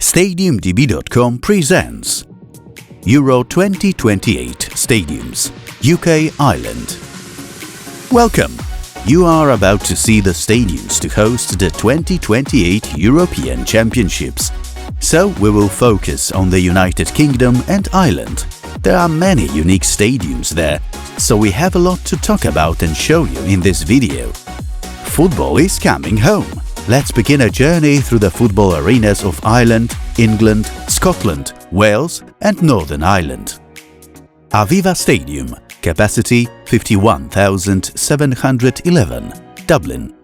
StadiumDB.com presents Euro 2028 Stadiums, UK Ireland. Welcome! You are about to see the stadiums to host the 2028 European Championships. So we will focus on the United Kingdom and Ireland. There are many unique stadiums there, so we have a lot to talk about and show you in this video. Football is coming home. Let's begin a journey through the football arenas of Ireland, England, Scotland, Wales and Northern Ireland. Aviva Stadium, capacity 51,711, Dublin.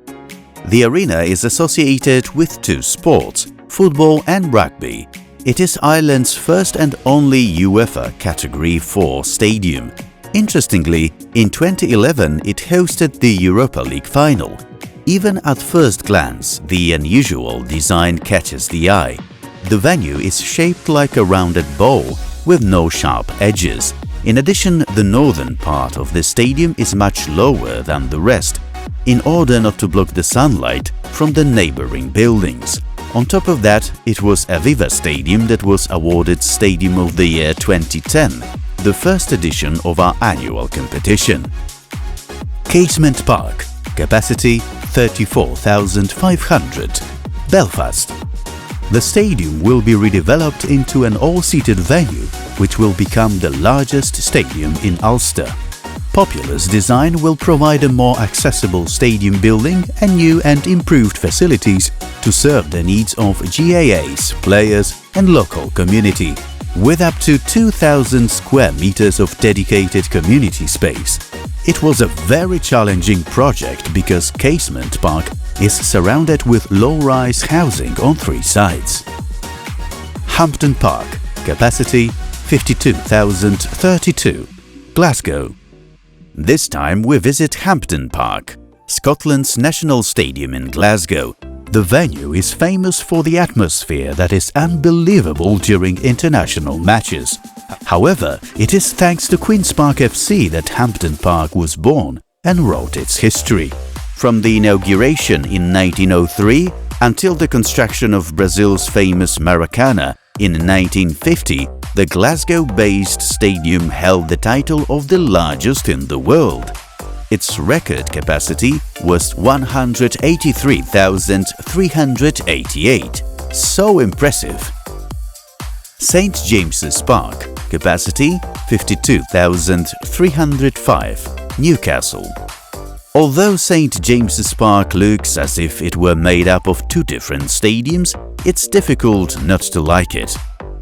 The arena is associated with two sports, football and rugby. It is Ireland's first and only UEFA Category 4 stadium. Interestingly, in 2011 it hosted the Europa League final. Even at first glance, the unusual design catches the eye. The venue is shaped like a rounded bowl with no sharp edges. In addition, the northern part of the stadium is much lower than the rest, in order not to block the sunlight from the neighboring buildings. On top of that, it was Aviva Stadium that was awarded Stadium of the Year 2010, the first edition of our annual competition. Casement Park, capacity 34,500, Belfast. The stadium will be redeveloped into an all-seated venue, which will become the largest stadium in Ulster. Populous design will provide a more accessible stadium building and new and improved facilities to serve the needs of GAAs, players and local community, with up to 2,000 square meters of dedicated community space. It was a very challenging project because Casement Park is surrounded with low-rise housing on three sides. Hampden Park, capacity 52,032, Glasgow. This time we visit Hampden Park, Scotland's national stadium in Glasgow. The venue is famous for the atmosphere that is unbelievable during international matches. However, it is thanks to Queen's Park FC that Hampden Park was born and wrote its history. From the inauguration in 1903 until the construction of Brazil's famous Maracanã in 1950, the Glasgow-based stadium held the title of the largest in the world. Its record capacity was 183,388. So impressive! St James's Park, capacity 52,305, Newcastle. Although St James's Park looks as if it were made up of two different stadiums, it's difficult not to like it.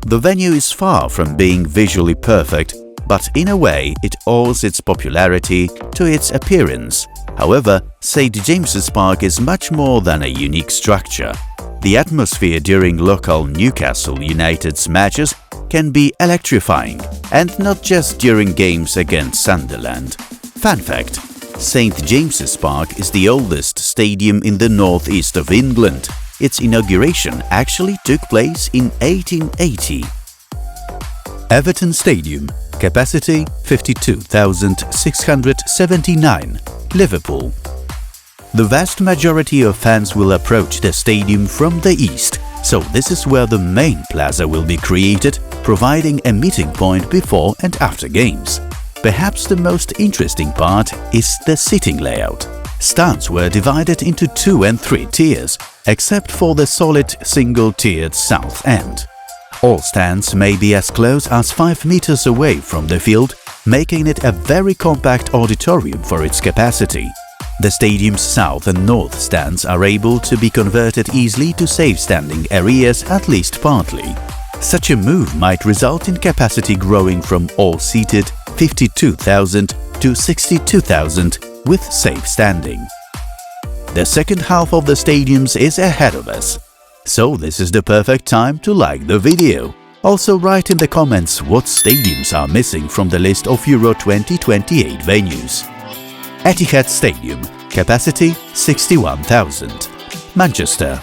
The venue is far from being visually perfect, but in a way it owes its popularity to its appearance. However, St James's Park is much more than a unique structure. The atmosphere during local Newcastle United's matches can be electrifying, and not just during games against Sunderland. Fun fact: St James's Park is the oldest stadium in the northeast of England. Its inauguration actually took place in 1880. Everton Stadium, capacity 52,679, Liverpool. The vast majority of fans will approach the stadium from the east, so this is where the main plaza will be created, providing a meeting point before and after games. Perhaps the most interesting part is the seating layout. Stands were divided into 2 and 3 tiers, except for the solid single-tiered south end. All stands may be as close as 5 meters away from the field, making it a very compact auditorium for its capacity. The stadium's south and north stands are able to be converted easily to safe standing areas, at least partly. Such a move might result in capacity growing from all-seated 52,000 to 62,000 with safe standing. The second half of the stadiums is ahead of us, so this is the perfect time to like the video. Also write in the comments what stadiums are missing from the list of Euro 2028 venues. Etihad Stadium, capacity 61,000, Manchester.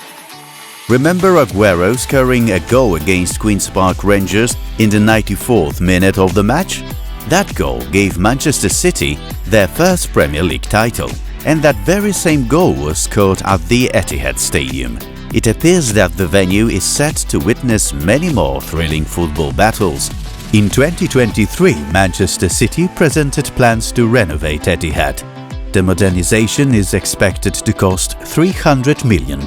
Remember Aguero scoring a goal against Queen's Park Rangers in the 94th minute of the match? That goal gave Manchester City their first Premier League title, and that very same goal was scored at the Etihad Stadium. It appears that the venue is set to witness many more thrilling football battles. In 2023, Manchester City presented plans to renovate Etihad. The modernization is expected to cost £300 million.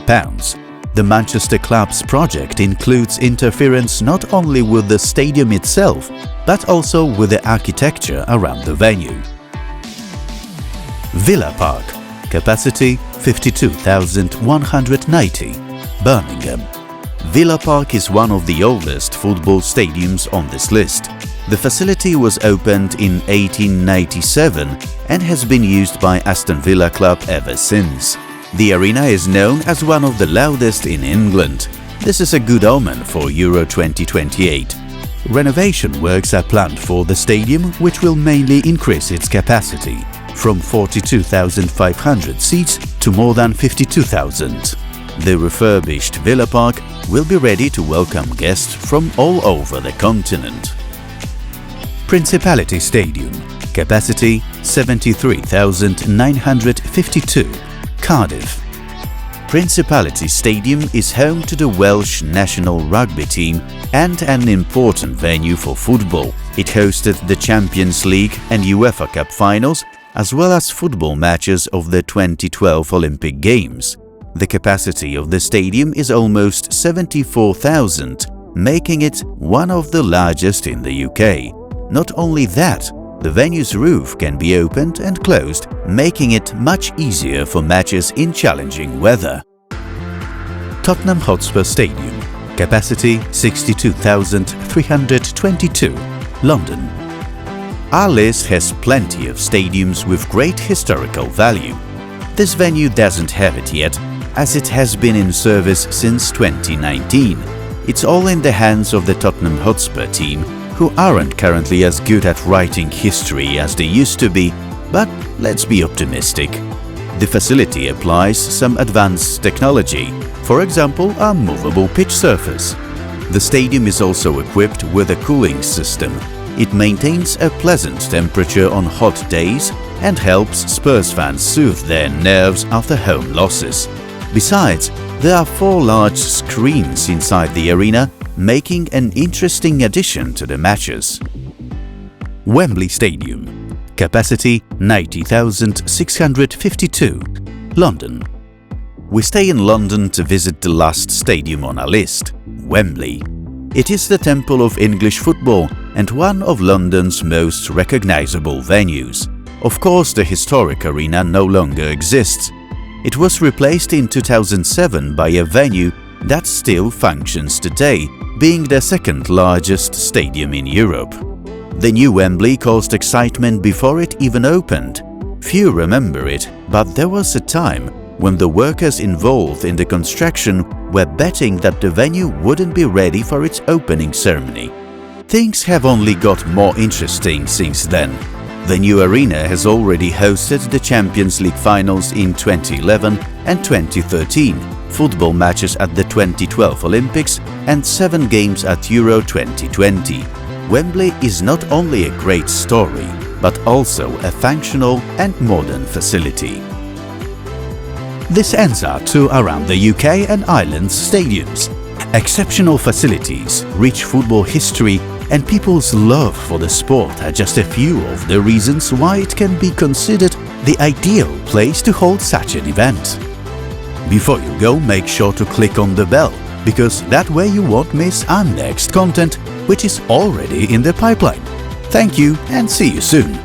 The Manchester club's project includes interference not only with the stadium itself, but also with the architecture around the venue. Villa Park, capacity 52,190, Birmingham. Villa Park is one of the oldest football stadiums on this list. The facility was opened in 1897 and has been used by Aston Villa Club ever since. The arena is known as one of the loudest in England. This is a good omen for Euro 2028. Renovation works are planned for the stadium, which will mainly increase its capacity from 42,500 seats to more than 52,000. The refurbished Villa Park will be ready to welcome guests from all over the continent. Principality Stadium, capacity 73,952, Cardiff. Principality Stadium is home to the Welsh national rugby team and an important venue for football. It hosted the Champions League and UEFA Cup finals, as well as football matches of the 2012 Olympic Games. The capacity of the stadium is almost 74,000, making it one of the largest in the UK. Not only that, the venue's roof can be opened and closed, making it much easier for matches in challenging weather. Tottenham Hotspur Stadium, capacity 62,322, London. Our list has plenty of stadiums with great historical value. This venue doesn't have it yet, as it has been in service since 2019. It's all in the hands of the Tottenham Hotspur team, who aren't currently as good at writing history as they used to be, but let's be optimistic. The facility applies some advanced technology, for example a movable pitch surface. The stadium is also equipped with a cooling system. It maintains a pleasant temperature on hot days and helps Spurs fans soothe their nerves after home losses. Besides, there are 4 large screens inside the arena, making an interesting addition to the matches. Wembley Stadium, capacity 90,652, London. We stay in London to visit the last stadium on our list, Wembley. It is the temple of English football and one of London's most recognizable venues. Of course, the historic arena no longer exists. It was replaced in 2007 by a venue that still functions today, being the second largest stadium in Europe. The new Wembley caused excitement before it even opened. Few remember it, but there was a time when the workers involved in the construction were betting that the venue wouldn't be ready for its opening ceremony. Things have only got more interesting since then. The new arena has already hosted the Champions League finals in 2011 and 2013, football matches at the 2012 Olympics and 7 games at Euro 2020. Wembley is not only a great story, but also a functional and modern facility. This ends our tour around the UK and Ireland's stadiums. Exceptional facilities, rich football history and people's love for the sport are just a few of the reasons why it can be considered the ideal place to hold such an event. Before you go, make sure to click on the bell, because that way you won't miss our next content, which is already in the pipeline. Thank you and see you soon!